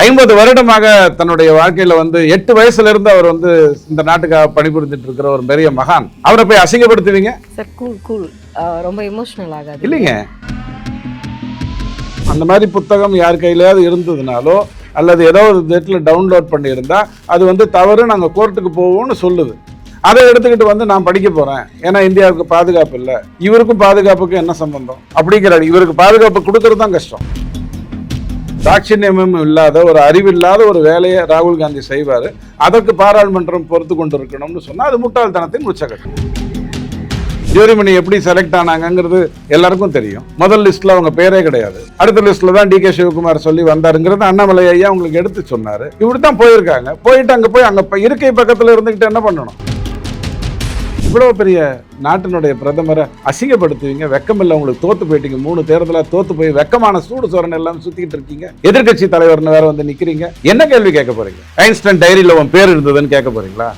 50 வருடமாக தன்னுடைய வாழ்க்கையில 8 வயசுல இருந்து அவர் இந்த நாட்டுக்காக பணிபுரிஞ்சிட்டு இருக்கிற ஒரு பெரிய மகான். அவரை போய் அசிங்கப்படுத்துவீங்க? சார் கூல் ரொம்ப எமோஷனல் ஆகாது இல்லைங்க. அந்த மாதிரி புத்தகம் யார் கையிலாவது இருந்ததுனாலோ அல்லது ஏதோ ஒரு நெட்ல டவுன்லோட் பண்ணியிருந்தா அது தவறு, நாங்கள் கோர்ட்டுக்கு போவோம்னு சொல்லுது. அதை எடுத்துக்கிட்டு நான் படிக்க போறேன், ஏன்னா இந்தியாவுக்கு பாதுகாப்பு இல்லை, இவருக்கும் பாதுகாப்புக்கும் என்ன சம்பந்தம் அப்படிங்கிறாரு. இவருக்கு பாதுகாப்பு கொடுக்கறது தான் கஷ்டம். தாட்சியமும் இல்லாத ஒரு அறிவில்லாத ஒரு வேலையை ராகுல் காந்தி செய்வார். அதற்கு பாராளுமன்றம் பொறுத்து கொண்டு இருக்கணும்னு சொன்னால் அது முட்டாள்தனத்தின் உச்சகட்டம். ஜோதிமணி எப்படி செலக்ட் ஆனாங்கிறது எல்லாருக்கும் தெரியும். முதல் லிஸ்ட்ல அவங்க பேரே கிடையாது. அடுத்த லிஸ்ட்ல தான் டி.கே. சிவகுமார் சொல்லி வந்தாருங்கிறது அண்ணாமலை ஐயா உங்களுக்கு எடுத்து சொன்னாரு. இப்படித்தான் போயிருக்காங்க. போயிட்டு அங்க இருக்கை பக்கத்துல இருந்துகிட்டு என்ன பண்ணணும்? இவ்வளவு பெரிய நாட்டினுடைய பிரதமரை அசிங்கப்படுத்துவீங்க? வெக்கம் இல்லை உங்களுக்கு? தோத்து போயிட்டீங்க. 3 தேர்தலா தோத்து போய் வெக்கமான சூடு சோரன் எல்லாம் சுத்திக்கிட்டு இருக்கீங்க. எதிர்கட்சி தலைவர்னு வேற நிக்கிறீங்க. என்ன கேள்வி கேட்க போறீங்க? ஐன்ஸ்டைன் டைரியில உன் பேர் இருந்ததுன்னு கேட்க போறீங்களா?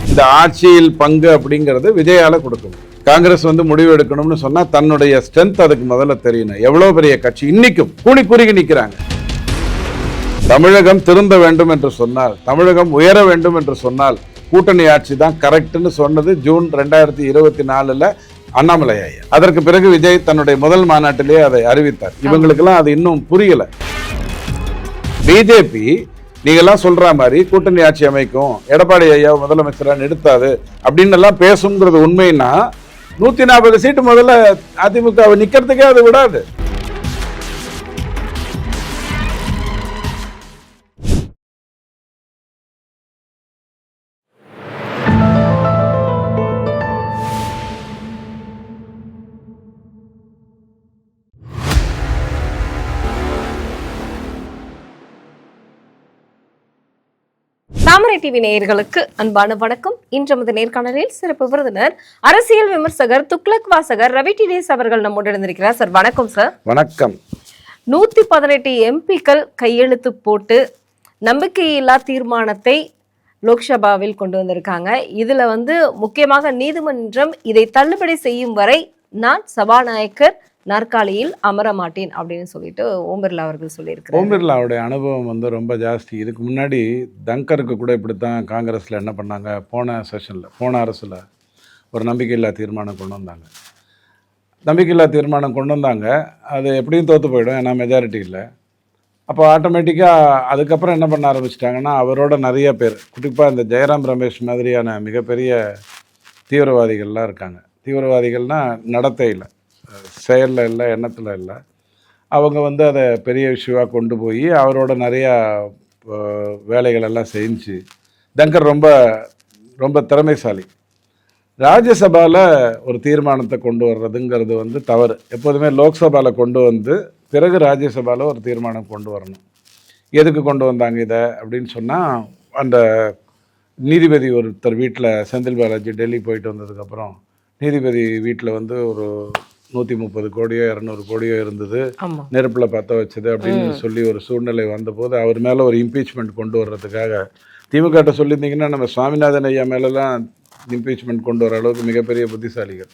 இந்த ஆட்சியில் பங்கு அப்படிங்கிறது விஜயால கொடுக்கணும். காங்கிரஸ் முடிவு எடுக்கணும்னு சொன்னா தன்னுடைய ஸ்ட்ரென்த் அதுக்கு முதல்ல தெரியணும். எவ்வளவு பெரிய கட்சி இன்னைக்கும் கூணி குறுகி நிக்கிறாங்க. தமிழகம் திருந்த வேண்டும் என்று சொன்னால், தமிழகம் உயர வேண்டும் என்று சொன்னால் கூட்டணி ஆட்சி தான் கரெக்ட்னு சொன்னது ஜூன் 2024 அண்ணாமலை ஐயா. அதற்கு பிறகு விஜய் தன்னுடைய முதல் மாநாட்டிலேயே அதை அறிவித்தார். இவங்களுக்கெல்லாம் அது இன்னும் புரியல. பிஜேபி நீங்கெல்லாம் சொல்ற மாதிரி கூட்டணி ஆட்சி அமைக்கும், எடப்பாடி ஐயா முதலமைச்சரா நிறுத்தாது அப்படின்னு எல்லாம் பேசுங்கிறது உண்மைன்னா 140 சீட்டு முதல்ல அதிமுக நிக்கிறதுக்கே அது விடாது. தாமரை டிவி நேயர்களுக்கு அன்பான வணக்கம். இன்று நமது நேர்காணலில் சிறப்பு விருந்தினர் அரசியல் விமர்சகர் துக்ளக் வாசகர் ரவி டேஸ் அவர்கள் நம்மோடு இருந்திருக்கிறார். சார் வணக்கம். சார் வணக்கம். 118 எம்பிக்கள் கையெழுத்து போட்டு நம்பிக்கையில்லா தீர்மானத்தை லோக்சபாவில் கொண்டு வந்திருக்காங்க. இதுல முக்கியமாக நீதிமன்றம் இதை தள்ளுபடி செய்யும் வரை நான் சபாநாயகர் நாற்காலியில் அமர மாட்டேன் அப்படின்னு சொல்லிட்டு ஓம் பிர்லா அவர்கள் சொல்லியிருக்காரு. ஓம் பிர்லாவுடைய அனுபவம் ரொம்ப ஜாஸ்தி. இதுக்கு முன்னாடி தங்கருக்கு கூட இப்படித்தான் காங்கிரஸில் என்ன பண்ணாங்க, போன அரசில் ஒரு நம்பிக்கையில்லா தீர்மானம் கொண்டு வந்தாங்க. நம்பிக்கையில்லா தீர்மானம் கொண்டு வந்தாங்க. அது எப்படியும் தோற்று போயிடும், ஏன்னா மெஜாரிட்டி இல்லை. அப்போ ஆட்டோமேட்டிக்காக அதுக்கப்புறம் என்ன பண்ண ஆரம்பிச்சிட்டாங்கன்னா, அவரோட நிறைய பேர், குறிப்பாக இந்த ஜெயராம் ரமேஷ் மாதிரியான மிகப்பெரிய தீவிரவாதிகள்லாம் இருக்காங்க. தீவிரவாதிகள்னால் நடத்தையில், செயலில் இல்லை, எண்ணத்தில் இல்லை. அவங்க அதை பெரிய இஷ்யூவாக கொண்டு போய் அவரோட நிறையா வேலைகளெல்லாம் செஞ்சு, தங்கர் ரொம்ப ரொம்ப திறமைசாலி. ராஜ்யசபாவில் ஒரு தீர்மானத்தை கொண்டு வர்றதுங்கிறது தவறு. எப்போதுமே லோக்சபாவில் கொண்டு வந்து பிறகு ராஜ்யசபாவில் ஒரு தீர்மானம் கொண்டு வரணும். எதுக்கு கொண்டு வந்தாங்க இதை அப்படின்னு சொன்னால், அந்த நீதிபதி ஒருத்தர் வீட்டில், செந்தில் பாலாஜி டெல்லி போயிட்டு வந்ததுக்கப்புறம் நீதிபதி வீட்டில் ஒரு 130 கோடியோ 200 கோடியோ இருந்தது, நெருப்பில் பற்ற வச்சது அப்படின்னு சொல்லி ஒரு சூழ்நிலை வந்தபோது அவர் மேலே ஒரு இம்பீச்மெண்ட் கொண்டு வர்றதுக்காக திமுக சொல்லியிருந்தீங்கன்னா நம்ம சுவாமிநாதன் ஐயா மேலெலாம் இம்பீச்மெண்ட் கொண்டு வர அளவுக்கு மிகப்பெரிய புத்திசாலிகள்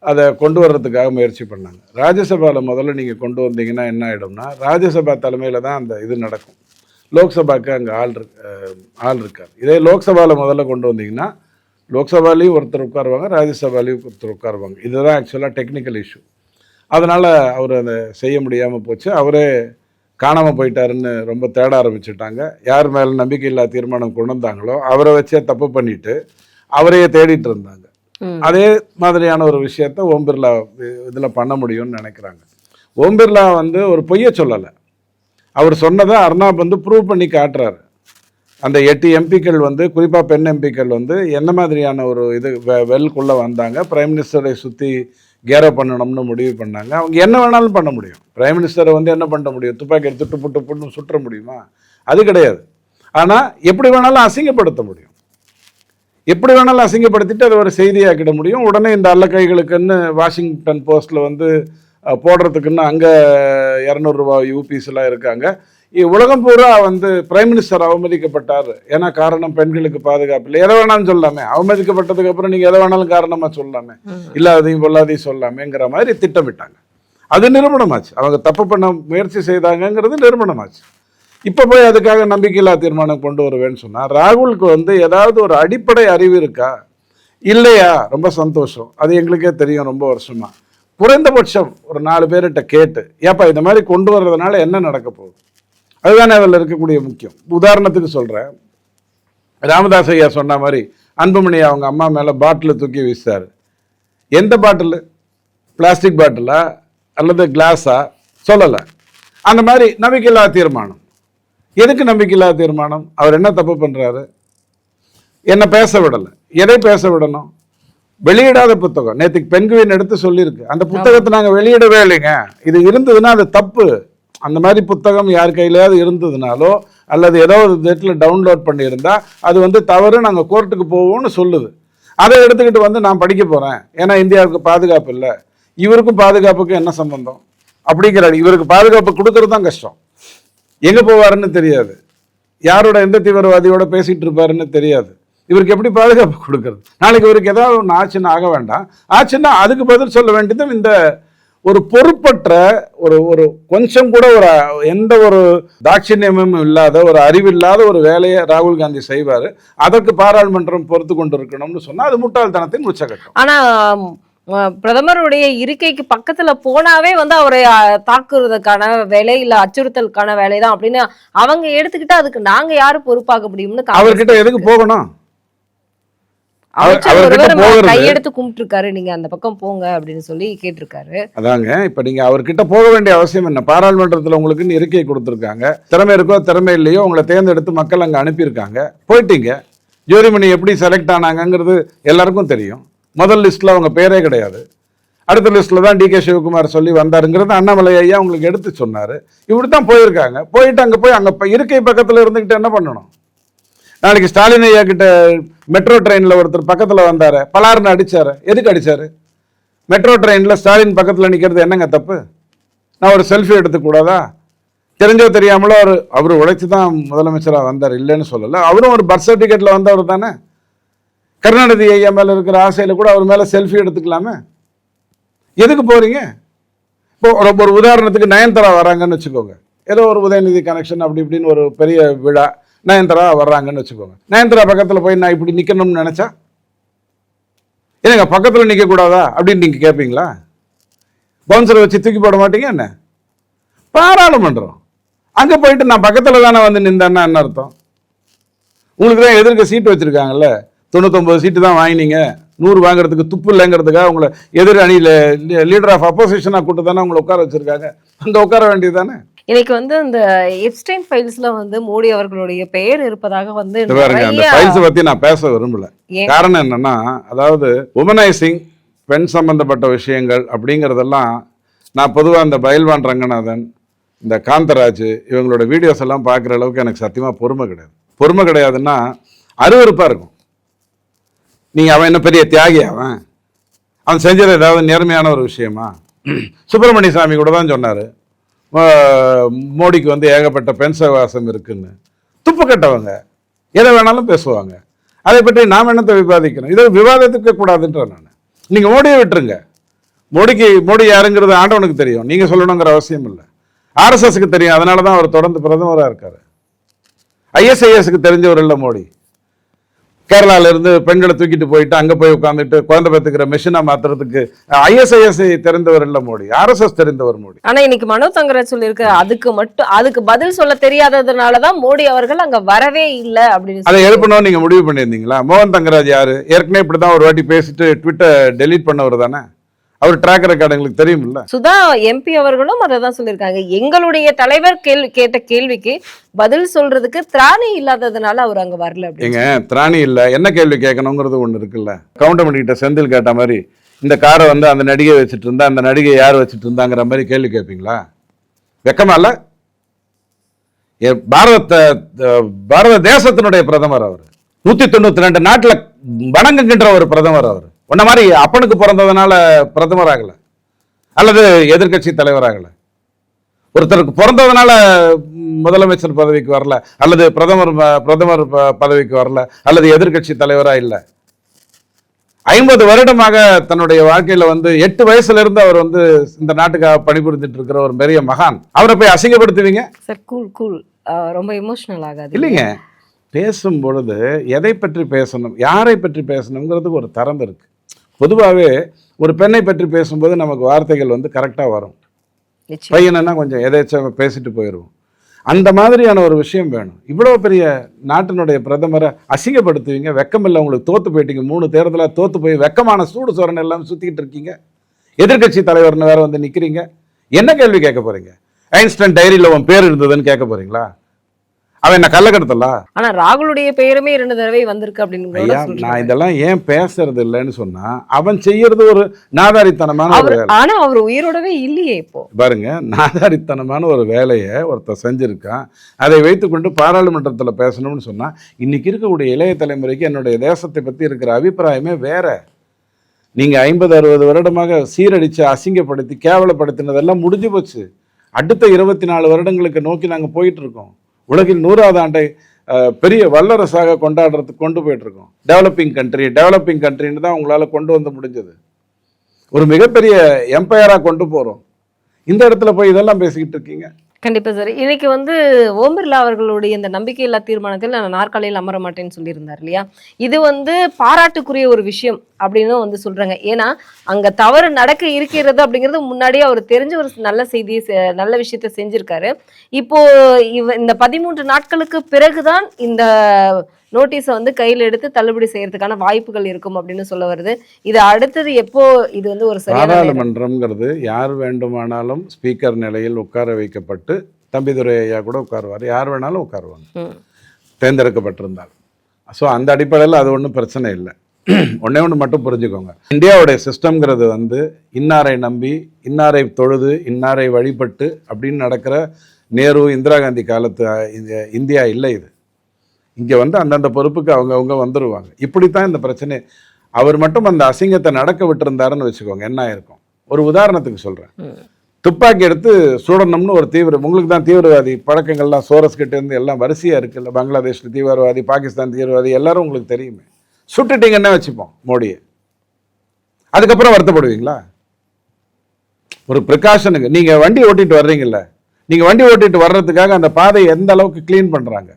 அதை கொண்டு வர்றதுக்காக முயற்சி பண்ணாங்க. ராஜ்யசபாவில் முதல்ல நீங்கள் கொண்டு வந்தீங்கன்னா என்ன ஆகிடும்னா, ராஜ்யசபா தலைமையில் தான் அந்த இது நடக்கும். லோக்சபாவுக்கு அங்கே ஆள் இருக்கார். இதே லோக்சபாவில் முதல்ல கொண்டு வந்தீங்கன்னா லோக்சபாலையும் ஒருத்தர் உட்காருவாங்க, ராஜ்யசபாலையும் ஒருத்தர் உட்காருவாங்க. இதுதான் ஆக்சுவலாக டெக்னிக்கல் இஷ்யூ. அதனால் அவர் அதை செய்ய முடியாமல் போச்சு. அவரே காணாமல் போயிட்டாருன்னு ரொம்ப தேட ஆரம்பிச்சுட்டாங்க. யார் மேலே நம்பிக்கையில்லா தீர்மானம் கொண்டு வந்தாங்களோ அவரை வச்சே தப்பு பண்ணிட்டு அவரையே தேடிட்டு இருந்தாங்க. அதே மாதிரியான ஒரு விஷயத்த ஓம் பிர்லா இதில் பண்ண முடியும்னு நினைக்கிறாங்க. ஓம் பிர்லா ஒரு பொய்யை சொல்லலை. அவர் சொன்னதை அர்னாப் ப்ரூவ் பண்ணி காட்டுறாரு. அந்த 8 எம்பிக்கள் குறிப்பாக பெண் எம்பிக்கள் என்ன மாதிரியான ஒரு இது வெல்குள்ளே வந்தாங்க, பிரைம் மினிஸ்டரை சுற்றி கேரோ பண்ணணும்னு முடிவு பண்ணாங்க. அவங்க என்ன வேணாலும் பண்ண முடியும். பிரைம் மினிஸ்டரை என்ன பண்ண முடியும்? துப்பாக்கி எடுத்து புட்டு சுற்ற முடியுமா? அது கிடையாது. ஆனால் எப்படி வேணாலும் அசிங்கப்படுத்த முடியும். எப்படி வேணாலும் அசிங்கப்படுத்திட்டு அதை ஒரு செய்தியாக்கிட முடியும். உடனே இந்த அல்ல கைகளுக்குன்னு வாஷிங்டன் போஸ்ட்டில் போடுறதுக்குன்னு அங்கே 200 ரூபாய் யூபிஸ்லாம் இருக்காங்க. உலகம் பூரா பிரைம் மினிஸ்டர் அவமதிக்கப்பட்டார், ஏன்னா காரணம் பெண்களுக்கு பாதுகாப்பு இல்லை. எதை வேணாலும் சொல்லாமே. அவமதிக்கப்பட்டதுக்கு அப்புறம் நீங்கள் எதை வேணாலும் காரணமாக சொல்லாமே, இல்லாதையும் பொல்லாதையும் சொல்லாமேங்கிற மாதிரி திட்டமிட்டாங்க. அது நிரூபணமாச்சு. அவங்க தப்பு பண்ண முயற்சி செய்தாங்கங்கிறது நிரூபணமாச்சு. இப்போ போய் அதுக்காக நம்பிக்கையில்லா தீர்மானம் கொண்டு வருவேன்னு சொன்னால் ராகுலுக்கு வந்து ஏதாவது ஒரு அடிப்படை அறிவு இருக்கா? இல்லையா? ரொம்ப சந்தோஷம், அது எங்களுக்கே தெரியும் ரொம்ப வருஷமா. குறைந்தபட்சம் ஒரு 4 பேர்கிட்ட கேட்டு, ஏப்பா இந்த மாதிரி கொண்டு வர்றதுனால என்ன நடக்க போகுது, அதுதானே அதில் இருக்கக்கூடிய முக்கியம். உதாரணத்துக்கு சொல்கிறேன், ராமதாஸ் ஐயா சொன்ன மாதிரி அன்புமணி அவங்க அம்மா மேலே பாட்டில் தூக்கி வீசாரு. எந்த பாட்டில்? பிளாஸ்டிக் பாட்டிலா அல்லது கிளாஸா சொல்லலை. அந்த மாதிரி நம்பிக்கையில்லா தீர்மானம். எதுக்கு நம்பிக்கையில்லா தீர்மானம்? அவர் என்ன தப்பு பண்ணுறாரு? என்ன பேச விடலை. எதை பேச விடணும்? வெளியிடாத புத்தகம். நேற்றுக்கு பெண்குவின் எடுத்து சொல்லியிருக்கு, அந்த புத்தகத்தை நாங்கள் வெளியிடவே இல்லைங்க. இது இருந்ததுன்னா அது தப்பு. அந்த மாதிரி புத்தகம் யார் கையிலையாவது இருந்ததுனாலோ அல்லது ஏதோ ஒரு நெட்டில் டவுன்லோட் பண்ணியிருந்தா அது வந்து தவறு, நாங்கள் கோர்ட்டுக்கு போவோம்னு சொல்லுது. அதை எடுத்துக்கிட்டு வந்து நான் படிக்க போகிறேன், ஏன்னா இந்தியாவுக்கு பாதுகாப்பு இல்லை. இவருக்கும் பாதுகாப்புக்கும் என்ன சம்பந்தம் அப்படிங்கிறாரு. இவருக்கு பாதுகாப்பு கொடுக்கறது தான் கஷ்டம். எங்கே போவாருன்னு தெரியாது, யாரோட எந்த தீவிரவாதியோட பேசிகிட்டு இருப்பாருன்னு தெரியாது. இவருக்கு எப்படி பாதுகாப்பு கொடுக்கறது? நாளைக்கு இவருக்கு ஏதாவது ஒன்று ஆச்சுன்னா ஆக வேண்டாம், ஆச்சுன்னா அதுக்கு பதில் சொல்ல வேண்டியதும் இந்த ஒரு பொறுப்பற்ற ஒரு கொஞ்சம் கூட ஒரு எந்த ஒரு தாட்சிணியமும் இல்லாத ஒரு அறிவில்லாத ஒரு வேலையை ராகுல் காந்தி செய்வார். அதற்கு பாராளுமன்றம் பொறுத்து கொண்டு இருக்கணும்னு சொன்னால் அது முட்டாள்தனத்தின் உச்சகட்டம். ஆனா பிரதமருடைய இருக்கைக்கு பக்கத்துல போனாவே வந்து அவரை தாக்குறதுக்கான வேலை இல்ல அச்சுறுத்தலுக்கான வேலை தான் அப்படின்னு அவங்க எடுத்துக்கிட்டா அதுக்கு நாங்க யாரு பொறுப்பாக முடியும்னு அவர்கிட்ட எதுக்கு போகணும்? கையெடுத்து கும்பிட்டுருக்காரு, நீங்க அந்த பக்கம் போங்க அப்படின்னு சொல்லி கேட்டிருக்காரு. அதாங்க, இப்ப நீங்க அவர்கிட்ட போக வேண்டிய அவசியம் என்ன? பாராளுமன்றத்தில் உங்களுக்கு இருக்கை கொடுத்துருக்காங்க, திறமை இருக்கோ திறமை இல்லையோ உங்களை தேர்ந்தெடுத்து மக்கள் அங்க அனுப்பியிருக்காங்க, போயிட்டீங்க. ஜோதிமணி எப்படி செலக்ட் ஆனாங்கிறது எல்லாருக்கும் தெரியும். முதல் லிஸ்ட்ல அவங்க பேரே கிடையாது, அடுத்த லிஸ்ட்ல தான் DK சிவகுமார் சொல்லி வந்தாருங்கிறது அண்ணாமலை ஐயா உங்களுக்கு எடுத்து சொன்னாரு. இப்படித்தான் போயிருக்காங்க. போயிட்டு அங்க போய் அங்க இருக்கை பக்கத்துல இருந்துகிட்டு என்ன பண்ணணும்? நாளைக்கு ஸ்டாலின் ஐயா கிட்ட மெட்ரோ ட்ரெயினில் ஒருத்தர் பக்கத்தில் வந்தார், பலாருன்னு அடித்தார். எதுக்கு அடித்தார்? மெட்ரோ ட்ரெயினில் ஸ்டாலின் பக்கத்தில் நிற்கிறது என்னங்க தப்பு? நான் ஒரு செல்ஃபி எடுத்துக்கூடாதா? தெரிஞ்சோ தெரியாமலோ அவர் உழைச்சி தான் முதலமைச்சராக வந்தார், இல்லைன்னு சொல்லலை. அவரும் ஒரு பர்த் சர்டிஃபிகேட்டில் வந்தவர் தானே. கருணாநிதி ஐயா மேலே இருக்கிற ஆசையில் கூட அவர் மேலே செல்ஃபி எடுத்துக்கலாமே. எதுக்கு போகிறீங்க? இப்போ ஒரு உதாரணத்துக்கு நயன்தாரா வராங்கன்னு வச்சுக்கோங்க, ஏதோ ஒரு உதயநிதி கனெக்ஷன் அப்படி இப்படின்னு ஒரு பெரிய விழா, நயன்தாரா வர்றாங்கன்னு வச்சுக்கோங்க. நயன்தாரா பக்கத்தில் போய் நான் இப்படி நிற்கணும்னு நினச்சா ஏங்க பக்கத்தில் நிற்கக்கூடாதா அப்படின்னு நீங்கள் கேட்பீங்களா? பவுன்சரை வச்சு தூக்கி போட மாட்டீங்க என்ன? பாராளுமன்றம் அங்கே போயிட்டு நான் பக்கத்தில் தானே வந்து நின்றேன்னா என்ன அர்த்தம்? உங்களுக்கு தான் எதிர்க்க சீட்டு வச்சுருக்காங்கல்ல, 99 சீட்டு தான் வாங்கினீங்க, 100 வாங்குறதுக்கு துப்பு இல்லைங்கிறதுக்காக உங்களை எதிர் அணியில் லீடர் ஆஃப் அப்போசிஷனாக கூட்டு தானே உங்களை உட்கார வச்சுருக்காங்க. அங்கே உட்கார வேண்டியது தானே. இன்னைக்கு வந்து இந்த எப்ஸ்டைன் ஃபைல்ஸ்ல வந்து மோடி அவர்களுடைய பெயர் இருப்பதாக வந்து அந்த ஃபைல்ஸ் பத்தி நான் பேச விரும்பல. காரணம் என்னன்னா, அதாவது உமனைசிங், பெண் சம்பந்தப்பட்ட விஷயங்கள் அப்படிங்கறதெல்லாம் நான் பொதுவாக இந்த பயில்வான் ரங்கநாதன், இந்த காந்தராஜ் இவங்களோட வீடியோஸ் எல்லாம் பார்க்குற அளவுக்கு எனக்கு சத்தியமா பொறுமை கிடையாது. பொறுமை கிடையாதுன்னா அருவருப்பா இருக்கும். நீங்க அவன் என்ன பெரிய தியாகி? அவன் செஞ்சது ஏதாவது நேர்மையான ஒரு விஷயமா? சுப்பிரமணிய சாமி கூட தான் சொன்னாரு மோடிக்கு வந்து ஏகப்பட்ட பெண் சகவாசம் இருக்குன்னு. துப்பு கட்டவங்க எதை வேணாலும் பேசுவாங்க. அதை பற்றி நாம் என்னத்தை விவாதிக்கணும்? இதை விவாதத்துக்கு கூடாதுன்ற நான். நீங்க மோடியை விட்டுருங்க. மோடி யாருங்கிறது ஆண்டவனுக்கு தெரியும், நீங்க சொல்லணுங்கிற அவசியம் இல்லை. RSSக்கு தெரியும், அதனால தான் அவர் தொடர்ந்து பிரதமராக இருக்காரு. ISISக்கு தெரிஞ்சவர் இல்லை மோடி. கேரளால இருந்து பெண்களை தூக்கிட்டு போயிட்டு அங்க போய் உட்காந்துட்டு குழந்தை பெற்றுக்கிற மெஷினா மாத்துறதுக்கு ISIS தெரிந்தவர் இல்ல மோடி, RSS தெரிந்தவர் மோடி. ஆனா இன்னைக்கு மனோ தங்கராஜ் சொல்லியிருக்க அதுக்கு பதில் சொல்ல தெரியாததுனாலதான் மோடி அவர்கள் அங்க வரவே இல்லை அப்படின்னு அதை எழுப்பணும் நீங்க முடிவு பண்ணியிருந்தீங்களா? மோகன் தங்கராஜ் யாரு? ஏற்கனவே இப்படிதான் ஒரு வாட்டி பேசிட்டு ட்விட்டர் டெலீட் பண்ணவர் தானே. அவர் ட்ராக் ரெக்கார்டு எங்களுக்கு தெரியும் இல்ல. சுதா MP அவர்களும் அதான் சொல்லியிருக்காங்க, எங்களுடைய தலைவர் கேட்ட கேள்விக்கு பதில் சொல்றதுக்கு திராணி இல்லாததுனால அவர் அங்க வரல. ஏங்க திராணி இல்ல, என்ன கேள்வி கேட்கணுங்கிறது ஒண்ணு இருக்குல்ல. கவுண்டமணி கிட்ட செந்தில் கேட்ட மாதிரி இந்த காரை வந்து அந்த நடிகை வச்சுட்டு இருந்தா அந்த நடிகை யார் வச்சுட்டு இருந்தாங்கிற மாதிரி கேள்வி கேட்பீங்களா? வெக்கமா இல்ல? பாரத தேசத்தினுடைய பிரதமர் அவர். 192 நாட்டுல வணங்குகின்ற ஒரு பிரதமர் அவர். உன்ன மாதிரி அப்பனுக்கு பிறந்ததுனால பிரதமர் ஆகல, அல்லது எதிர்கட்சி தலைவர் ஆகல. ஒருத்தருக்கு பிறந்ததுனால முதலமைச்சர் பதவிக்கு வரல, அல்லது பிரதமர் பதவிக்கு வரல, அல்லது எதிர்கட்சி தலைவரா இல்ல. 50 வருடமாக தன்னுடைய வாழ்க்கையில வந்து 8 வயசுல இருந்து அவர் வந்து இந்த நாட்டுக்காக பணிபுரிஞ்சிட்டு இருக்கிற ஒரு பெரிய மகான். அவரை போய் அசிங்கப்படுத்துவீங்க? ரொம்ப எமோஷனல் ஆகாது இல்லைங்க, பேசும் பொழுது எதை பற்றி பேசணும், யாரை பற்றி பேசணுங்கிறதுக்கு ஒரு தரம் இருக்கு. பொதுவாகவே ஒரு பெண்ணை பற்றி பேசும்போது நமக்கு வார்த்தைகள் வந்து கரெக்டாக வரும். நிச்சயம். பையனா கொஞ்சம் எதாச்சும் பேசிட்டு போயிடுவோம். அந்த மாதிரியான ஒரு விஷயம் வேணும். இவ்வளோ பெரிய நாட்டினுடைய பிரதமரை அசிங்கப்படுத்துவீங்க, வெக்கமில்லை உங்களுக்கு, தோத்து போயிட்டீங்க, 3 தேர்தலாக தோத்து போய் வெக்கமான சூடு சோரன் எல்லாம் சுற்றிக்கிட்டு இருக்கீங்க, எதிர்கட்சி தலைவர்னு வேற வந்து நிற்கிறீங்க. என்ன கேள்வி கேட்க போறீங்க? ஐன்ஸ்டைன் டைரியில் உன் பேர் இருந்ததுன்னு கேட்க போறீங்களா? அவன் என்ன கள்ளக்கடத்தலா? ஆனா ராகுலுடைய பெயருமே 2 தடவை வந்திருக்கு அப்படின்னு ஐயா, நான் இதெல்லாம் ஏன் பேசுறது இல்லைன்னு சொன்னா, அவன் செய்யறது ஒரு நாதாரித்தனமான ஒரு வேலை. ஆனா அவர் உயிரோடவே இல்லையே இப்போ. பாருங்க, நாதாரித்தனமான ஒரு வேலையை ஒருத்தர் செஞ்சிருக்கான். அதை வைத்துக்கொண்டு பாராளுமன்றத்தில் பேசணும்னு சொன்னா, இன்னைக்கு இருக்கக்கூடிய இளைய தலைமுறைக்கு என்னுடைய தேசத்தை பத்தி இருக்கிற அபிப்பிராயமே வேற. நீங்க 50-60 வருடமாக சீரடிச்சு அசிங்கப்படுத்தி கேவலப்படுத்தினதெல்லாம் முடிஞ்சு போச்சு. அடுத்த 24 வருடங்களுக்கு நோக்கி நாங்க போயிட்டு இருக்கோம். உலகில் 100வது ஆண்டை பெரிய வல்லரசாக கொண்டாடுறதுக்கு கொண்டு போயிட்டு இருக்கோம். டெவலப்பிங் கண்ட்ரின்னு தான் உங்களால கொண்டு வந்து முடிஞ்சது. ஒரு மிகப்பெரிய எம்பையரா கொண்டு போறோம். இந்த இடத்துல போய் இதெல்லாம் பேசிக்கிட்டு இருக்கீங்க. கண்டிப்பா சார். இன்னைக்கு வந்து ஓம் பிர்லா அவர்களுடைய இந்த நம்பிக்கையில்லா தீர்மானத்தில் நான் நாற்காலியில் அமர மாட்டேன்னு சொல்லியிருந்தார் இல்லையா? இது வந்து பாராட்டுக்குரிய ஒரு விஷயம் அப்படின்னு வந்து சொல்றாங்க. ஏன்னா அங்க தவறு நடக்க இருக்கிறது அப்படிங்கிறது முன்னாடியே அவர் தெரிஞ்ச ஒரு நல்ல செய்தியை நல்ல விஷயத்த செஞ்சிருக்காரு. இப்போ இந்த 13 நாட்களுக்கு பிறகுதான் இந்த நோட்டீஸை வந்து கையில் எடுத்து தள்ளுபடி செய்யறதுக்கான வாய்ப்புகள் இருக்கும் அப்படின்னு சொல்ல வருது. இது அடுத்தது எப்போ இது வந்து ஒரு பாராளுமன்றம்ங்கிறது யார் வேண்டுமானாலும் ஸ்பீக்கர் நிலையில் உட்கார வைக்கப்பட்டு, தம்பிதுரை ஐயா கூட உட்காருவார், யார் வேணாலும் உட்காருவாங்க தேர்ந்தெடுக்கப்பட்டிருந்தால். ஸோ அந்த அடிப்படையில் அது ஒன்றும் பிரச்சனை இல்லை. ஒன்று மட்டும் புரிஞ்சுக்கோங்க, இந்தியாவுடைய சிஸ்டம்ங்கிறது வந்து இன்னாரை நம்பி, இன்னாரை தொழுது, இன்னாரை வழிபட்டு அப்படின்னு நடக்கிற நேரு இந்திரா காந்தி காலத்து இந்தியா இல்லை. இது இங்கே வந்து அந்தந்த பொறுப்புக்கு அவங்கவுங்க வந்துடுவாங்க. இப்படித்தான் இந்த பிரச்சனை. அவர் மட்டும் அந்த அசிங்கத்தை நடக்க விட்டுருந்தாருன்னு வச்சுக்கோங்க, என்ன ஆயிருக்கும்? ஒரு உதாரணத்துக்கு சொல்கிறேன். துப்பாக்கி எடுத்து சுடணும்னு ஒரு உங்களுக்கு தான் தீவிரவாதி பழக்கங்கள்லாம் சோரஸ் கிட்ட இருந்து எல்லாம் வரிசையாக இருக்குல்ல, பங்களாதேஷில் தீவிரவாதி, பாகிஸ்தான் தீவிரவாதி, எல்லாரும் உங்களுக்கு தெரியுமே. சுட்டுட்டீங்கன்னு வச்சுப்போம் மோடியை, அதுக்கப்புறம் வருத்தப்படுவீங்களா? ஒரு ப்ரிகாஷனுக்கு நீங்கள் வண்டி ஓட்டிட்டு வர்றீங்கல்ல, நீங்கள் வண்டி ஓட்டிட்டு வர்றதுக்காக அந்த பாதையை எந்த அளவுக்கு க்ளீன் பண்ணுறாங்க.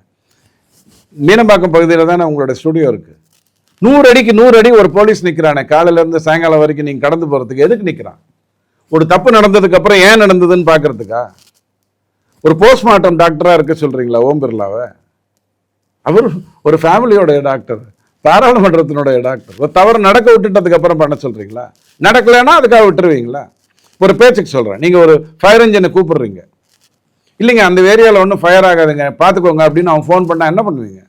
மீனம்பாக்கம் பகுதியில் தானே உங்களோட ஸ்டுடியோ இருக்கு. 100 அடிக்கு 100 அடி ஒரு போலீஸ் நிற்கிறானே, காலையிலேருந்து சாயங்காலம் வரைக்கும் நீங்கள் கடந்து போகிறதுக்கு எதுக்கு நிற்கிறான்? ஒரு தப்பு நடந்ததுக்கு அப்புறம் ஏன் நடந்ததுன்னு பார்க்கறதுக்கா? ஒரு போஸ்ட்மார்ட்டம் டாக்டராக இருக்க சொல்றீங்களா ஓம் பிர்லாவை? அவர் ஒரு ஃபேமிலியோடைய டாக்டர், பாராளுமன்றத்தினுடைய டாக்டர். ஒரு தவறு நடக்க விட்டுட்டதுக்கு அப்புறம் பண்ண சொல்றீங்களா? நடக்கலைன்னா அதுக்காக விட்டுருவீங்களா? ஒரு பேச்சுக்கு சொல்கிறேன், நீங்கள் ஒரு ஃபயர் இன்ஜினை கூப்பிடுறீங்க, இல்லைங்க அந்த ஏரியாவில் ஒன்றும் ஃபயர் ஆகாதுங்க பார்த்துக்கோங்க அப்படின்னு அவன் ஃபோன் பண்ணால் என்ன பண்ணுவீங்க?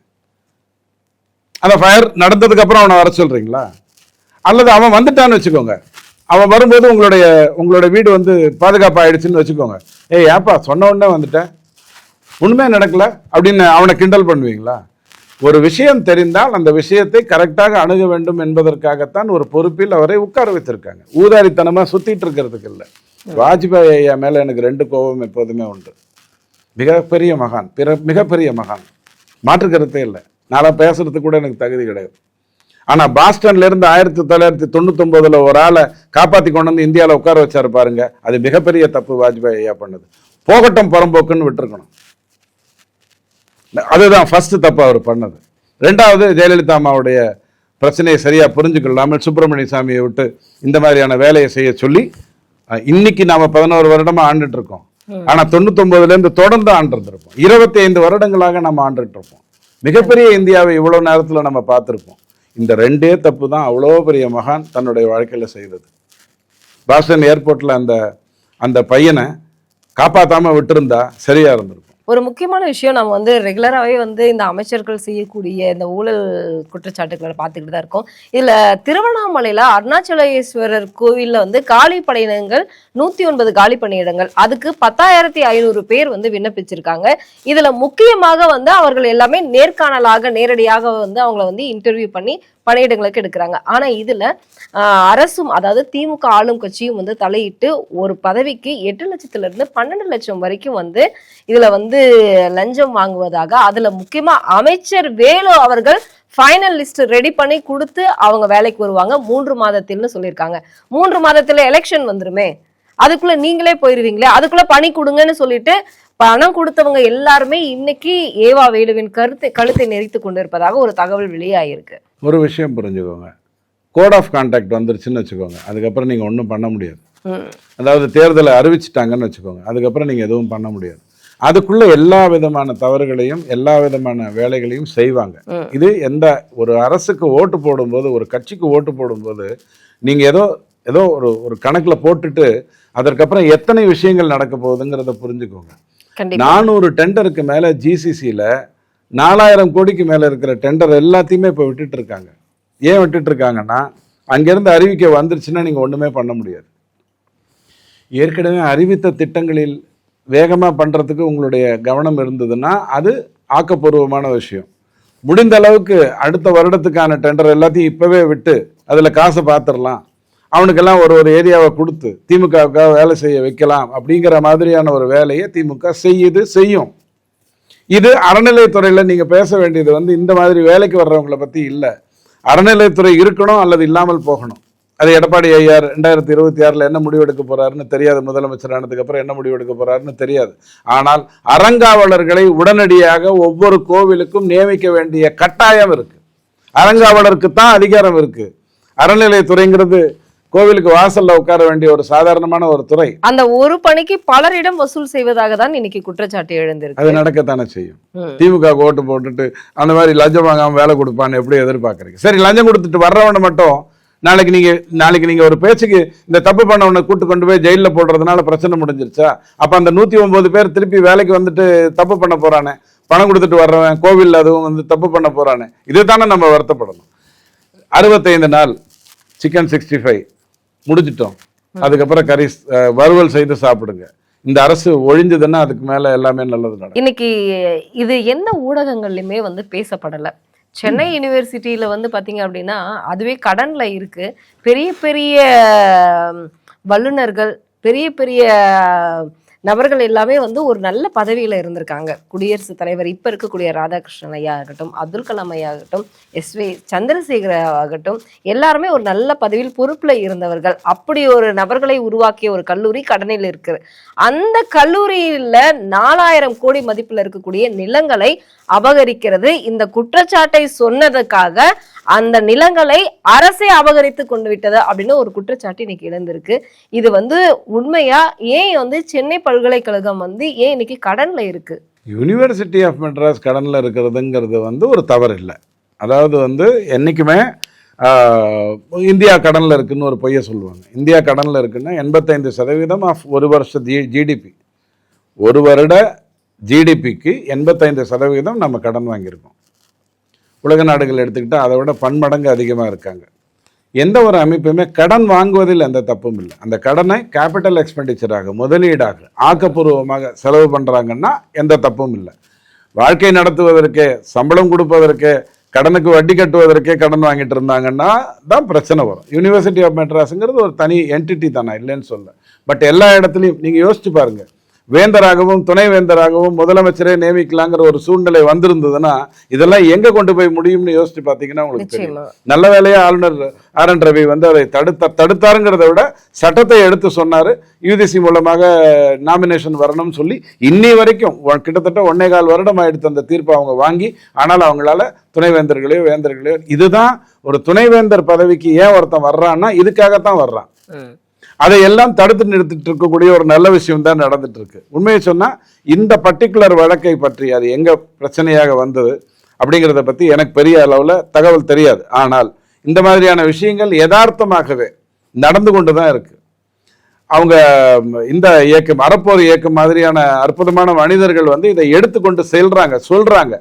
அந்த ஃபயர் நடந்ததுக்கு அப்புறம் அவனை வர சொல்கிறீங்களா? அல்லது அவன் வந்துட்டான்னு வச்சுக்கோங்க, அவன் வரும்போது உங்களுடைய வீடு வந்து பாதுகாப்பு ஆயிடுச்சுன்னு வச்சுக்கோங்க, ஏப்பா சொன்ன உடனே வந்துட்டேன், ஒன்றுமே நடக்கல அப்படின்னு அவனை கிண்டல் பண்ணுவீங்களா? ஒரு விஷயம் தெரிந்தால் அந்த விஷயத்தை கரெக்டாக அணுக வேண்டும் என்பதற்காகத்தான் ஒரு பொறுப்பில் அவரை உட்கார வைத்திருக்காங்க. ஊதாரித்தனமாக சுற்றிட்டு இருக்கிறதுக்கு இல்லை. வாஜ்பாய் ஐயா மேலே எனக்கு 2 கோபம் எப்போதுமே உண்டு. மிகப்பெரிய மகான், மிகப்பெரிய மகான், மாற்று கருத்தே இல்லை. நான் பேசுறது கூட எனக்கு தகுதி கிடையாது. ஆனால் பாஸ்டன்லேருந்து 1999 ஒரு ஆளை காப்பாற்றி கொண்டு வந்து இந்தியாவில் உட்கார வச்சாரு பாருங்க, அது மிகப்பெரிய தப்பு வாஜ்பாய் ஐயா பண்ணது. போகட்டும் புறம்போக்குன்னு விட்டுருக்கணும். அதுதான் ஃபர்ஸ்ட் தப்பு அவர் பண்ணது. 2வது, ஜெயலலிதா அம்மாவுடைய பிரச்சனையை சரியாக புரிஞ்சுக்கொள்ளாமல் சுப்பிரமணிய சாமியை விட்டு இந்த மாதிரியான வேலையை செய்ய சொல்லி இன்னைக்கு நாம 11 வருடமா ஆண்டுட்டு இருக்கோம். ஆனா 99லேருந்து தொடர்ந்து ஆண்டிருந்திருப்போம். 25 வருடங்களாக நம்ம ஆண்டுட்டு இருப்போம். மிகப்பெரிய இந்தியாவை இவ்வளவு நேரத்துல நம்ம பார்த்திருப்போம். இந்த 2 தப்பு தான் அவ்வளோ பெரிய மகான் தன்னுடைய வாழ்க்கையில செய்தது. பாஸ்டன் ஏர்போர்ட்ல அந்த பையனை காப்பாத்தாம விட்டுருந்தா சரியா இருந்திருக்கும். ஒரு முக்கியமான விஷயம், நம்ம வந்து ரெகுலராகவே வந்து இந்த அமைச்சர்கள் செய்யக்கூடிய இந்த ஊழல் குற்றச்சாட்டுகளை பார்த்துக்கிட்டு தான் இருக்கோம். இதில் திருவண்ணாமலையில் அருணாச்சலேஸ்வரர் கோவிலில் வந்து காலி பணியிடங்கள் 109 காலி பணியிடங்கள், அதுக்கு 10,500 பேர் வந்து விண்ணப்பிச்சிருக்காங்க. இதில் முக்கியமாக வந்து அவர்கள் எல்லாமே நேர்காணலாக நேரடியாக வந்து அவங்கள வந்து இன்டர்வியூ பண்ணி பணியிடங்களுக்கு எடுக்கிறாங்க. ஆனா இதுல அரசும், அதாவது திமுக ஆளும் கட்சியும் வந்து தலையிட்டு ஒரு பதவிக்கு 8 லட்சத்திலிருந்து 12 லட்சம் வரைக்கும் வந்து இதுல வந்து லஞ்சம் வாங்குவதாக, அதுல முக்கியமா அமைச்சர் வேலு அவர்கள் ஃபைனல் லிஸ்ட் ரெடி பண்ணி கொடுத்து அவங்க வேலைக்கு வருவாங்க 3 மாதத்தில்னு சொல்லியிருக்காங்க. 3 மாதத்துல எலெக்ஷன் வந்துருமே, அதுக்குள்ள நீங்களே போயிருவீங்களே, அதுக்குள்ள பணி கொடுங்கன்னு சொல்லிட்டு பணம் கொடுத்தவங்க எல்லாருமே இன்னைக்கு ஏவா வேலுவின் கழுத்தை நெரித்து கொண்டு இருப்பதாக ஒரு தகவல் வெளியாயிருக்கு. ஒரு விஷயம் புரிஞ்சுக்கோங்க, கோட் ஆஃப் கான்டாக்ட் வந்துருச்சுன்னு வச்சுக்கோங்க, அதுக்கப்புறம் நீங்கள் ஒன்றும் பண்ண முடியாது. அதாவது தேர்தலை அறிவிச்சிட்டாங்கன்னு வச்சுக்கோங்க, அதுக்கப்புறம் நீங்கள் எதுவும் பண்ண முடியாது. அதுக்குள்ள எல்லா விதமான தவறுகளையும் எல்லா விதமான வேலைகளையும் செய்வாங்க. இது எந்த ஒரு அரசுக்கு ஓட்டு போடும்போது, ஒரு கட்சிக்கு ஓட்டு போடும்போது நீங்கள் ஏதோ ஒரு கணக்கில் போட்டுட்டு அதற்கப்புறம் எத்தனை விஷயங்கள் நடக்க போகுதுங்கிறத புரிஞ்சுக்கோங்க. 400 டெண்டருக்கு மேலே ஜிசிசியில் 4000 கோடிக்கு மேலே இருக்கிற டெண்டர் எல்லாத்தையுமே இப்போ விட்டுட்டு இருக்காங்க. ஏன் விட்டுட்டு இருக்காங்கன்னா, அங்கேருந்து அறிவிக்க வந்துருச்சுன்னா நீங்கள் ஒன்றுமே பண்ண முடியாது. ஏற்கனவே அறிவித்த திட்டங்களில் வேகமாக பண்ணுறதுக்கு உங்களுடைய கவனம் இருந்ததுன்னா அது ஆக்கப்பூர்வமான விஷயம். முடிந்த அளவுக்கு அடுத்த வருடத்துக்கான டெண்டர் எல்லாத்தையும் இப்போவே விட்டு அதில் காசை பார்த்துடலாம், அவனுக்கெல்லாம் ஒரு ஏரியாவை கொடுத்து திமுகவுக்காக வேலை செய்ய வைக்கலாம் அப்படிங்கிற மாதிரியான ஒரு வேலையை திமுக செய்யும். இது அறநிலையத்துறையில் நீங்கள் பேச வேண்டியது இந்த மாதிரி வேலைக்கு வர்றவங்களை பற்றி இல்லை. அறநிலையத்துறை இருக்கணும் அல்லது இல்லாமல் போகணும். அது எடப்பாடி ஐயார் 2026 என்ன முடிவெடுக்க போறாருன்னு தெரியாது. முதலமைச்சர் ஆனதுக்கு அப்புறம் என்ன முடிவெடுக்க போறாருன்னு தெரியாது. ஆனால் அறங்காவலர்களை உடனடியாக ஒவ்வொரு கோவிலுக்கும் நியமிக்க வேண்டிய கட்டாயம் இருக்கு. அறங்காவலருக்கு தான் அதிகாரம் இருக்கு. அறநிலையத்துறைங்கிறது கோவிலுக்கு வாசல்ல உட்கார வேண்டிய ஒரு சாதாரணமான ஒரு துறை. அந்த ஒரு பணிக்கு பலரிடம் வசூல் செய்வதாக தான் இன்னைக்கு குற்றச்சாட்டு எழுந்திருக்கு. அது நடக்கத்தானே செய்யும். திமுக ஓட்டு போட்டுட்டு அந்த மாதிரி லஞ்சம் வாங்காம வேலை கொடுப்பான்னு எப்படி எதிர்பார்க்கறீங்க? சரி, லஞ்சம் கொடுத்துட்டு வர்றவனை மட்டும் நாளைக்கு நீங்க ஒரு பேச்சுக்கு இந்த தப்பு பண்ணவனை கூட்டு கொண்டு போய் ஜெயிலில் போடுறதுனால பிரச்சனை முடிஞ்சிருச்சா? அப்ப அந்த 109 பேர் திருப்பி வேலைக்கு வந்துட்டு தப்பு பண்ண போறானே, பணம் கொடுத்துட்டு வர்றவன் கோவில் அதுவும் தப்பு பண்ண போறானே, இதுதானே நம்ம வருத்தப்படணும். 65 நாள் சிக்கன் 65 முடிச்சிட்டோம். அதுக்கப்புறம் கறி வறுவல் செய்து சாப்பிடுங்க. இந்த அரசு ஒழிஞ்சதுன்னா அதுக்கு மேல எல்லாமே நல்லது நடக்கும். இன்னைக்கு இது எந்த ஊடகங்கள்லயுமே பேசப்படலை. சென்னை யூனிவர்சிட்டியில் பார்த்தீங்க அப்படின்னா அதுவே கடனில் இருக்குது. பெரிய பெரிய வல்லுநர்கள், பெரிய பெரிய நபர்கள் எல்லாமே ஒரு நல்ல பதவியில் இருந்திருக்காங்க. குடியரசுத் தலைவர் இப்போ இருக்கக்கூடிய ராதாகிருஷ்ணன் ஐயா ஆகட்டும், அப்துல் கலாம் ஐயா ஆகட்டும், எஸ்வி சந்திரசேகர ஆகட்டும், எல்லாருமே ஒரு நல்ல பதவியில் பொறுப்பில் இருந்தவர்கள். அப்படி ஒரு நபர்களை உருவாக்கிய ஒரு கல்லூரி கடனில் இருக்குது. அந்த கல்லூரியில் 4000 கோடி மதிப்பில் இருக்கக்கூடிய நிலங்களை அபகரிக்கிறது. இந்த குற்றச்சாட்டை சொன்னதுக்காக அந்த நிலங்களை அரசே அபகரித்து கொண்டு விட்டது அப்படின்னு ஒரு குற்றச்சாட்டு இன்னைக்கு எழுந்திருக்கு. இது உண்மையா? ஏன் சென்னை பல்கலைக்கழகம் ஏன் இன்னைக்கு கடன்ல இருக்கு? யூனிவர்சிட்டி ஆஃப் மெட்ராஸ் கடன்ல இருக்கிறதுங்கிறது ஒரு தவறு இல்லை. அதாவது என்னைக்குமே இந்தியா கடன்ல இருக்குன்னு ஒரு பொய்ய சொல்லுவாங்க. இந்தியா கடன்ல இருக்குன்னா 85% ஆஃப் ஒரு வருஷ ஜிடிபி, ஒரு வருட ஜிடிபிக்கு 85% நம்ம கடன் வாங்கியிருக்கோம். உலக நாடுகள் எடுத்துக்கிட்டால் அதை விட பன்மடங்கு அதிகமாக இருக்காங்க. எந்த ஒரு அமைப்புமே கடன் வாங்குவதில் எந்த தப்பும் இல்லை. அந்த கடனை கேபிட்டல் எக்ஸ்பெண்டிச்சராக, முதலீடாக, ஆக்கப்பூர்வமாக செலவு பண்ணுறாங்கன்னா எந்த தப்பும் இல்லை. வாழ்க்கை நடத்துவதற்கே, சம்பளம் கொடுப்பதற்கே, கடனுக்கு வட்டி கட்டுவதற்கே கடன் வாங்கிட்டு இருந்தாங்கன்னா தான் பிரச்சனை வரும். யூனிவர்சிட்டி ஆஃப் மெட்ராஸுங்கிறது ஒரு தனி என்டிட்டி தானே, இல்லைன்னு சொல்ல. பட் எல்லா இடத்துலையும் நீங்கள் யோசிச்சு பாருங்கள், வேந்தராகவும் துணை வேந்தராகவும் முதலமைச்சரே நியமிக்கலாங்கிற ஒரு சூழ்நிலை வந்திருந்ததுன்னா இதெல்லாம் எங்க கொண்டு போய் முடியும்னு யோசிச்சு பார்த்தீங்கன்னா உங்களுக்கு தெரியும். நல்ல வேலையா ஆளுநர் RN ரவி அதை தடுத்தாருங்கிறத விட சட்டத்தை எடுத்து சொன்னாரு. UGC மூலமாக நாமினேஷன் வரணும்னு சொல்லி இன்னி வரைக்கும் கிட்டத்தட்ட 1.25 வருடம் ஆயிடுத்து அந்த தீர்ப்பை அவங்க வாங்கி. ஆனால் அவங்களால துணைவேந்தர்களையோ வேந்தர்களையோ, இதுதான் ஒரு துணைவேந்தர் பதவிக்கு ஏன் ஒருத்தன் வர்றான்னா இதுக்காகத்தான் வர்றான். அதையெல்லாம் தடுத்து நிறுத்திட்டு இருக்கக்கூடிய ஒரு நல்ல விஷயம் தான் நடந்துட்டு இருக்கு. உண்மையை சொன்னா இந்த பர்டிகுலர் வழக்கை பற்றி அது எங்க பிரச்சனையாக வந்தது அப்படிங்கிறத பத்தி எனக்கு பெரிய அளவுல தகவல் தெரியாது. ஆனால் இந்த மாதிரியான விஷயங்கள் யதார்த்தமாகவே நடந்து கொண்டுதான் இருக்கு. அவங்க இந்த இயக்கம், அறப்போர் இயக்கம் மாதிரியான அற்புதமான மனிதர்கள் இதை எடுத்துக்கொண்டு சொல்றாங்க.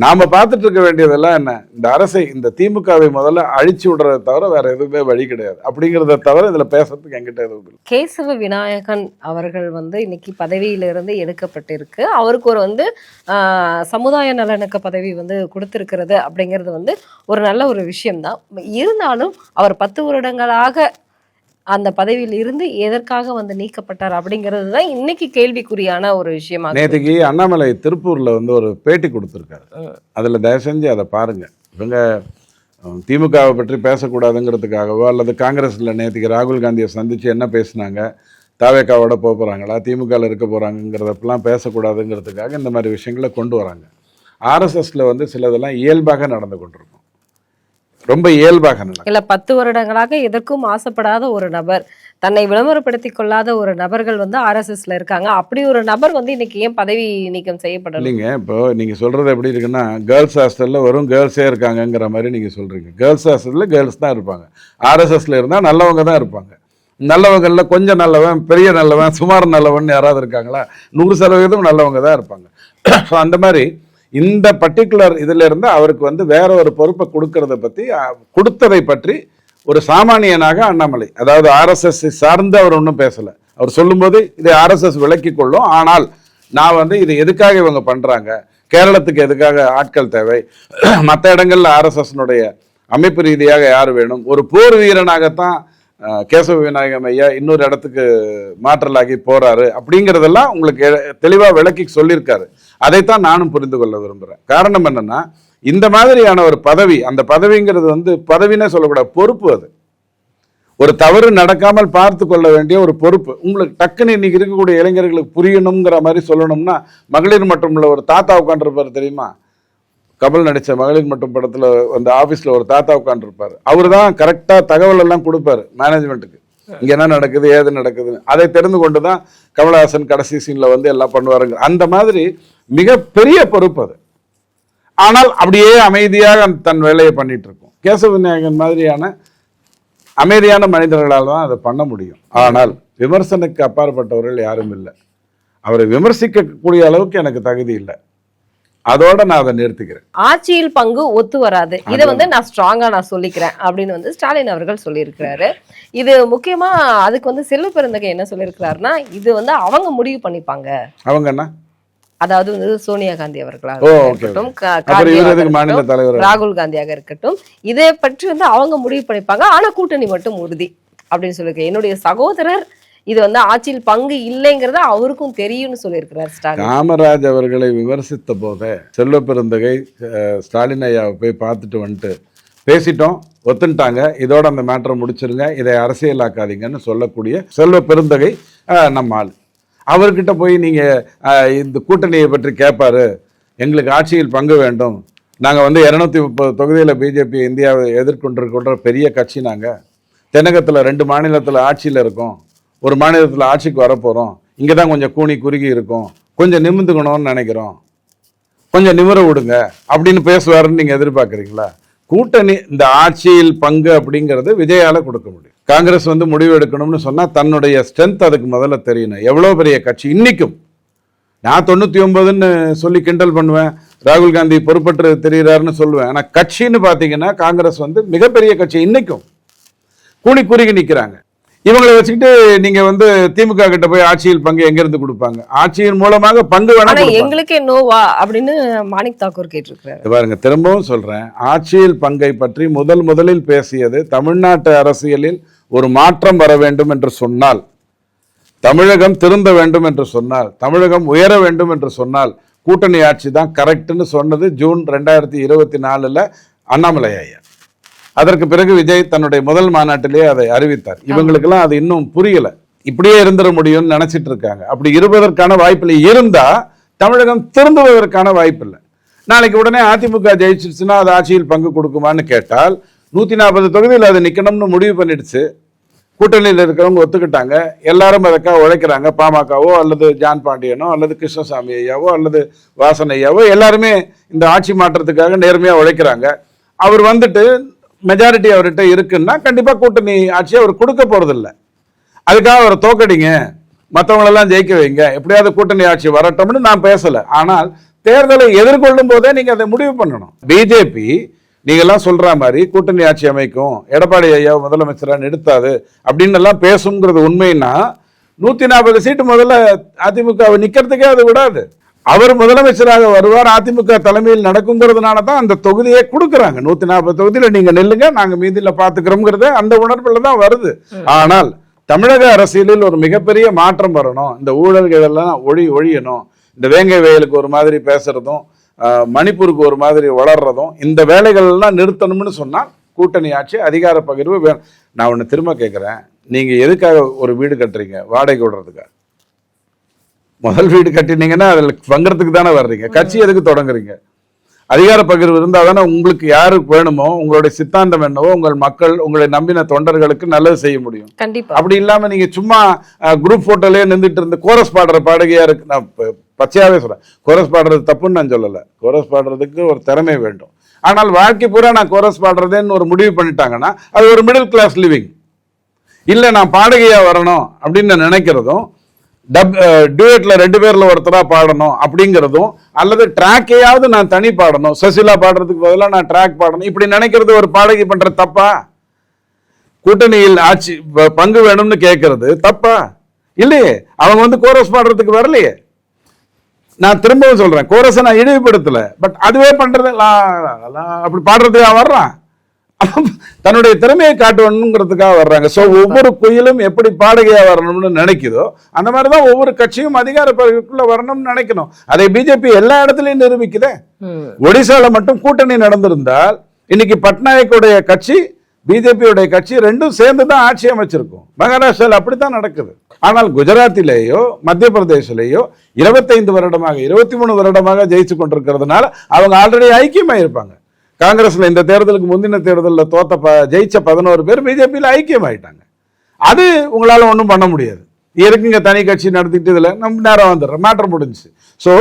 நாம பார்த்துட்டு இருக்க வேண்டியதெல்லாம் என்ன, இந்த அரசை, இந்த திமுகவை முதல்ல அழிச்சு விடுறதை தவிர வேற எதுவுமே வழி கிடையாது. அப்படிங்கிறத தவிர இதுல பேசுறதுக்கு என்கிட்ட எதுவும் இல்லை. கேசவ விநாயகன் அவர்கள் இன்னைக்கு பதவியிலிருந்து எடுக்கப்பட்டிருக்கு. அவருக்கு ஒரு சமுதாய நலனுக்கு பதவி கொடுத்திருக்கிறது அப்படிங்கிறது ஒரு நல்ல ஒரு விஷயம்தான். இருந்தாலும் அவர் 10 வருடங்களாக அந்த பதவியில் இருந்து எதற்காக நீக்கப்பட்டார் அப்படிங்கிறது தான் இன்னைக்கு கேள்விக்குறியான ஒரு விஷயமா. நேற்றுக்கு அண்ணாமலை திருப்பூர்ல ஒரு பேட்டி கொடுத்துருக்காரு. அதுல தயவு செஞ்சு அதை பாருங்க. இவங்க திமுகவை பற்றி பேசக்கூடாதுங்கிறதுக்காகவோ அல்லது காங்கிரஸ்ல நேற்றுக்கு ராகுல் காந்தியை சந்திச்சு என்ன பேசினாங்க, தாவேக்காவோட போக போகிறாங்களா, திமுகவில் இருக்க போகிறாங்கிறதெல்லாம் பேசக்கூடாதுங்கிறதுக்காக இந்த மாதிரி விஷயங்களை கொண்டு வராங்க. ஆர்எஸ்எஸ்ல வந்து சிலதெல்லாம் இயல்பாக நடந்து கொண்டிருக்கும், ரொம்ப இயல்பாக நடக்கும். இல்ல 10 வருடங்களாக எதற்கும் ஆசைப்படாத ஒரு நபர், தன்னை விளம்பரப்படுத்திக் கொள்ளாத ஒரு நபர்கள் வந்து ஆர்எஸ்எஸ்ல இருக்காங்க. அப்படி ஒரு நபர் வந்து இன்னைக்கு ஏன் பதவி நீக்கம் செய்யப்படல? இல்லைங்க, இப்போ நீங்கள் சொல்கிறது எப்படி இருக்குன்னா, கேர்ள்ஸ் ஹாஸ்டலில் வெறும் கேர்ள்ஸே இருக்காங்கங்கிற மாதிரி நீங்கள் சொல்கிறீங்க. கேர்ள்ஸ் ஹாஸ்டலில் கேர்ள்ஸ் தான் இருப்பாங்க. ஆர்எஸ்எஸ்ல இருந்தால் நல்லவங்க தான் இருப்பாங்க. நல்லவங்களில் கொஞ்சம் நல்லவன், பெரிய நல்லவன், சுமார் நல்லவன் யாராவது இருக்காங்களா? 100% நல்லவங்க தான் இருப்பாங்க. ஸோ அந்த மாதிரி இந்த பர்டிகுலர் இதில் இருந்து அவருக்கு வந்து வேற ஒரு பொறுப்பை கொடுத்ததை பற்றி ஒரு சாமானியனாக அண்ணாமலை, அதாவது ஆர்எஸ்எஸ் சார்ந்து அவர் ஒன்றும் பேசலை. அவர் சொல்லும்போது இதை ஆர்எஸ்எஸ் விளக்கி கொள்ளும், ஆனால் நான் வந்து இது எதுக்காக இவங்க பண்ணுறாங்க, கேரளத்துக்கு எதுக்காக ஆட்கள் தேவை, மற்ற இடங்களில் ஆர்எஸ்எஸ்னுடைய அமைப்பு ரீதியாக யார் வேணும், ஒரு போர் வீரனாகத்தான் கேசவ விநாயகம் ஐயா இன்னொரு இடத்துக்கு மாற்றலாகி போறாரு அப்படிங்கிறதெல்லாம் உங்களுக்கு தெளிவாக விளக்கி சொல்லியிருக்காரு. அதைத்தான் நானும் புரிந்து கொள்ள விரும்புகிறேன். காரணம் என்னன்னா, இந்த மாதிரியான ஒரு பதவி, அந்த பதவிங்கிறது வந்து பதவினே சொல்லக்கூடாது, பொறுப்பு. அது ஒரு தவறு நடக்காமல் பார்த்து கொள்ள வேண்டிய ஒரு பொறுப்பு. உங்களுக்கு டக்குன்னு இன்னைக்கு இருக்கக்கூடிய இளைஞர்களுக்கு புரியணுங்கிற மாதிரி சொல்லணும்னா, மகளிர் மட்டும் ஒரு தாத்தா உட்காந்துருப்பாரு தெரியுமா? கமல் நடித்த மகளிர் மட்டும் படத்தில் அந்த ஆஃபீஸில் ஒரு தாத்தா உட்காந்துருப்பார். அவர் தான் கரெக்டாக தகவல் எல்லாம் கொடுப்பாரு மேனேஜ்மெண்ட்டுக்கு, இங்கே என்ன நடக்குது ஏது நடக்குதுன்னு. அதை தெரிந்து கொண்டு தான் கமலஹாசன் கடைசி சீனில் வந்து எல்லாம் பண்ணுவாருங்க. அந்த மாதிரி மிகப்பெரிய பொறுப்பு அது. ஆனால் அப்படியே அமைதியாக தன் வேலையை பண்ணிட்டு இருக்கும். கேசவ விநாயகன் மாதிரியான அமைதியான மனிதர்களால் தான் அதை பண்ண முடியும். ஆனால் விமர்சனுக்கு அப்பாற்பட்டவர்கள் யாரும் இல்லை. அவரை விமர்சிக்கக்கூடிய அளவுக்கு எனக்கு தகுதி இல்லை. அதோட நான் அதை நிறுத்திக்கிறேன். ஆட்சியில் பங்கு ஒத்து வராது, இதை வந்து நான் ஸ்ட்ராங்கா நான் சொல்லிக்கிறேன் அப்படின்னு வந்து ஸ்டாலின் அவர்கள் சொல்லியிருக்கிறாரு. இது முக்கியமா அதுக்கு வந்து செல்வ பெருந்தகை என்ன சொல்லியிருக்கிறாருன்னா, இது வந்து அவங்க முடிவு பண்ணிப்பாங்க. அவங்க என்ன, அதாவது வந்து சோனியா காந்தி அவர்களாக இருக்கட்டும், மாநில தலைவர் ராகுல் காந்தியாக இருக்கட்டும், இதை பற்றி வந்து அவங்க முடிவு பண்ணிப்பாங்க, ஆனா கூட்டணி மட்டும் உறுதி அப்படின்னு சொல்லியிருக்கேன். என்னுடைய சகோதரர் இது வந்து ஆட்சியில் பங்கு இல்லைங்கிறத அவருக்கும் தெரியும்னு சொல்லியிருக்கிறார் ஸ்டாலின். காமராஜ் அவர்களை விமர்சித்த போதே செல்வ பெருந்தகை ஸ்டாலின் ஐயாவை போய் பார்த்துட்டு வந்துட்டு பேசிட்டோம், ஒத்துட்டாங்க, இதோட அந்த மேட்டரை முடிச்சிருங்க, இதை அரசியலாக்காதீங்கன்னு சொல்லக்கூடிய செல்வ பெருந்தகை நம்ம ஆள். அவர்கிட்ட போய் நீங்கள் இந்த கூட்டணியை பற்றி கேட்பாரு, எங்களுக்கு ஆட்சியில் பங்கு வேண்டும், நாங்கள் வந்து 230 தொகுதியில் பிஜேபி இந்தியாவை எதிர்கொண்டிருக்கின்ற பெரிய கட்சி, நாங்கள் தென்னகத்தில் 2 மாநிலத்தில் ஆட்சியில் இருக்கோம், ஒரு மாநிலத்தில் ஆட்சிக்கு வரப்போகிறோம், இங்கே தான் கொஞ்சம் கூனி குறுகி இருக்கும், கொஞ்சம் நிமிந்துக்கணும்னு நினைக்கிறோம், கொஞ்சம் நிமிர விடுங்க அப்படின்னு பேசுவாருன்னு நீங்கள் எதிர்பார்க்குறீங்களா? கூட்டணி இந்த ஆட்சியில் பங்கு அப்படிங்கிறது விஜயால கொடுக்க முடியும். காங்கிரஸ் வந்து முடிவு எடுக்கணும்னு சொன்னால் தன்னுடைய ஸ்ட்ரென்த் அதுக்கு முதல்ல தெரியணும். எவ்வளோ பெரிய கட்சி இன்னைக்கும். நான் 99ன்னு சொல்லி கிண்டல் பண்ணுவேன், ராகுல் காந்தி பொறுப்பற்று தெரிகிறாருன்னு சொல்லுவேன். ஆனால் கட்சின்னு பார்த்தீங்கன்னா காங்கிரஸ் வந்து மிகப்பெரிய கட்சி. இன்னைக்கும் கூனி குறுகி நிற்கிறாங்க. இவங்களை வச்சுக்கிட்டு நீங்க வந்து திமுக கிட்ட போய் ஆட்சியில் பங்கு எங்க இருந்து கொடுப்பாங்க? ஆட்சியின் மூலமாக பங்கு வேணா எங்களுக்கே நோவா அப்படின்னு மாணிக் தாக்கூர் கேட்டிருக்கிறாரு. பாருங்க, திரும்பவும் சொல்றேன், ஆட்சியில் பங்கை பற்றி முதலில் பேசியது தமிழ்நாட்டு அரசியலில் ஒரு மாற்றம் வர வேண்டும் என்று சொன்னால், தமிழகம் திருந்த வேண்டும் என்று சொன்னால், தமிழகம் உயர வேண்டும் என்று சொன்னால் கூட்டணி ஆட்சி தான் கரெக்ட்னு சொன்னது ஜூன் 2024 அண்ணாமலை ஐயா. அதற்கு பிறகு விஜய் தன்னுடைய முதல் மாநாட்டிலேயே அதை அறிவித்தார். இவங்களுக்கெல்லாம் அது இன்னும் புரியல, இப்படியே இருந்துட முடியும்னு நினைச்சிட்டு இருக்காங்க. அப்படி இருப்பதற்கான வாய்ப்பில்லை. இருந்தா தமிழகம் திருந்துவதற்கான வாய்ப்பில்லை. நாளைக்கு உடனே அதிமுக ஜெயிச்சிருச்சுன்னா அது ஆட்சியில் பங்கு கொடுக்குமான்னு கேட்டால் 140 தொகுதியில் அது நிக்கணும்னு முடிவு பண்ணிடுச்சு. கூட்டணியில் இருக்கிறவங்க ஒத்துக்கிட்டாங்க, எல்லாரும் அதுக்காக உழைக்கிறாங்க. பாமகவோ அல்லது ஜான் பாண்டியனோ அல்லது கிருஷ்ணசாமி ஐயாவோ அல்லது வாசன் ஐயாவோ எல்லாருமே இந்த ஆட்சி மாற்றத்துக்காக நேர்மையாக உழைக்கிறாங்க. அவர் வந்துட்டு மெஜாரிட்டி அவர்கிட்ட இருக்குன்னா கண்டிப்பாக கூட்டணி ஆட்சியை அவர் கொடுக்க போறதில்லை. அதுக்காக அவரை தோக்கடிங்க, மற்றவங்களெல்லாம் ஜெயிக்க வைங்க, எப்படியாவது கூட்டணி ஆட்சி வரட்டும்னு நான் பேசலை. ஆனால் தேர்தலை எதிர்கொள்ளும் போதே நீங்கள் அதை முடிவு பண்ணணும். பிஜேபி நீங்கள்லாம் சொல்ற மாதிரி கூட்டணி ஆட்சி அமைக்கும், எடப்பாடி ஐயா முதலமைச்சராக நிறுத்தாது அப்படின்னு எல்லாம் பேசுங்கிறது உண்மைன்னா 140 சீட்டு முதல்ல அதிமுகவை நிக்கிறதுக்கே அது விடாது. அவர் முதலமைச்சராக வருவார், அதிமுக தலைமையில் நடக்குங்கிறதுனால தான் அந்த தொகுதியை கொடுக்குறாங்க. 140 தொகுதியில் நீங்க நெல்லுங்க, நாங்க மீதியில பாத்துக்கிறோம்ங்கிறது அந்த உணர்வுல தான் வருது. ஆனால் தமிழக அரசியலில் ஒரு மிகப்பெரிய மாற்றம் வரணும், இந்த ஊழல்கள் எல்லாம் ஒழியணும், இந்த வேங்கை வயலுக்கு ஒரு மாதிரி பேசுறதும் மணிப்பூருக்கு ஒரு மாதிரி வளர்றதும் இந்த வேலைகள் எல்லாம் நிறுத்தணும்னு சொன்னால் கூட்டணி ஆட்சி அதிகார பகிர்வு வேணும். நான் ஒன்று திரும்ப கேட்குறேன், நீங்கள் எதுக்காக ஒரு வீடு கட்டுறீங்க? வாடகை விடுறதுக்கா? முதல் வீடு கட்டினீங்கன்னா அதில் பங்குறதுக்கு தானே வர்றீங்க. கட்சி எதுக்கு தொடங்குறீங்க? அதிகார பகிர்வு இருந்தால் தானே உங்களுக்கு யாருக்கு வேணுமோ, உங்களுடைய சித்தாந்தம் என்னவோ, உங்கள் மக்கள், உங்களை நம்பின தொண்டர்களுக்கு நல்லது செய்ய முடியும். கண்டிப்பா. அப்படி இல்லாமல் நீங்கள் சும்மா குரூப் ஃபோட்டோலேயே நின்றுட்டு இருந்து கோரஸ் பாடுற பாடகையா இருக்கு. நான் பச்சையாகவே சொல்கிறேன், கோரஸ் பாடுறது தப்புன்னு நான் சொல்லலை. கோரஸ் பாடுறதுக்கு ஒரு திறமை வேண்டும். ஆனால் வாழ்க்கை பூரா நான் கோரஸ் பாடுறதேன்னு ஒரு முடிவு பண்ணிட்டாங்கன்னா அது ஒரு மிடில் கிளாஸ் லிவிங். இல்லை நான் பாடகையா வரணும் அப்படின்னு நான் நினைக்கிறதும், டியூட்ல 2 பேர்ல ஒருத்தரா பாடணும் அப்படிங்கிறதும், அல்லது ட்ராக்கையாவது நான் தனி பாடணும், சசிலா பாடுறதுக்கு பதிலாக நான் ட்ராக் பாடணும், இப்படி நினைக்கிறது ஒரு பாடகி பண்ற தப்பா? கூட்டணியில் ஆட்சி பங்கு வேணும்னு கேட்கறது தப்பா? இல்லையே. அவங்க கோரஸ் பாடுறதுக்கு வரலையே. நான் திரும்பவும் சொல்றேன், கோரஸை நான் இழிவுபடுத்தல. பட் அதுவே பண்றது அப்படி பாடுறதுக்காக வர்றான், தன்னுடைய திறமையை காட்டணுங்கிறதுக்காக வர்றாங்க. ஸோ ஒவ்வொரு குயிலும் எப்படி பாடகையா வரணும்னு நினைக்குதோ அந்த மாதிரிதான் ஒவ்வொரு கட்சியும் அதிகார பதவிக்குள்ள வரணும்னு நினைக்கணும். அதை பிஜேபி எல்லா இடத்துலையும் நிரூபிக்குதே. ஒடிசால மட்டும் கூட்டணி நடந்திருந்தால் இன்னைக்கு பட்நாயக்குடைய கட்சி, பிஜேபியுடைய கட்சி ரெண்டும் சேர்ந்து தான் ஆட்சி அமைச்சிருக்கும். மகாராஷ்டிராவில் அப்படித்தான் நடக்குது. ஆனால் குஜராத்திலேயோ மத்திய பிரதேசிலேயோ 25 வருடமாக 23 வருடமாக ஜெயிச்சு கொண்டிருக்கிறதுனால அவங்க ஆல்ரெடி ஐக்கியமாக இருப்பாங்க. காங்கிரஸ்ல இந்த தேர்தலுக்கு முந்தின தேர்தலில் ஜெயிச்ச 11 பேர் பிஜேபியில் ஐக்கியமாயிட்டாங்க. அது உங்களால ஒன்றும் பண்ண முடியாது. இருக்குங்க தனி கட்சி நடத்திட்டு இதில் நம்ம நேரம் வந்துடுற மாற்றம் முடிஞ்சுச்சு. ஸோ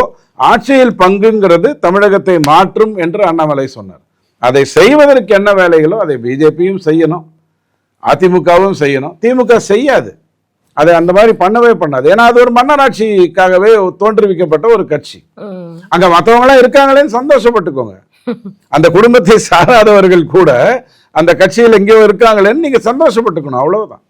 ஆட்சியில் பங்குங்கிறது தமிழகத்தை மாற்றும் என்று அண்ணாமலை சொன்னார். அதை செய்வதற்கு என்ன வேலைகளோ அதை பிஜேபியும் செய்யணும், அதிமுகவும் செய்யணும். திமுக செய்யாது, அதை அந்த மாதிரி பண்ணவே பண்ணாது. ஏன்னா அது ஒரு மன்னராட்சிக்காகவே தோற்றுவிக்கப்பட்ட ஒரு கட்சி. அங்க மற்றவங்களாம் இருக்காங்களேன்னு சந்தோஷப்பட்டுக்கோங்க. அந்த குடும்பத்தை சாராதவர்கள் கூட அந்த கட்சியில் எங்கேயோ இருக்காங்களேன்னு நீங்க சந்தோஷப்பட்டுக்கணும், அவ்வளவுதான்.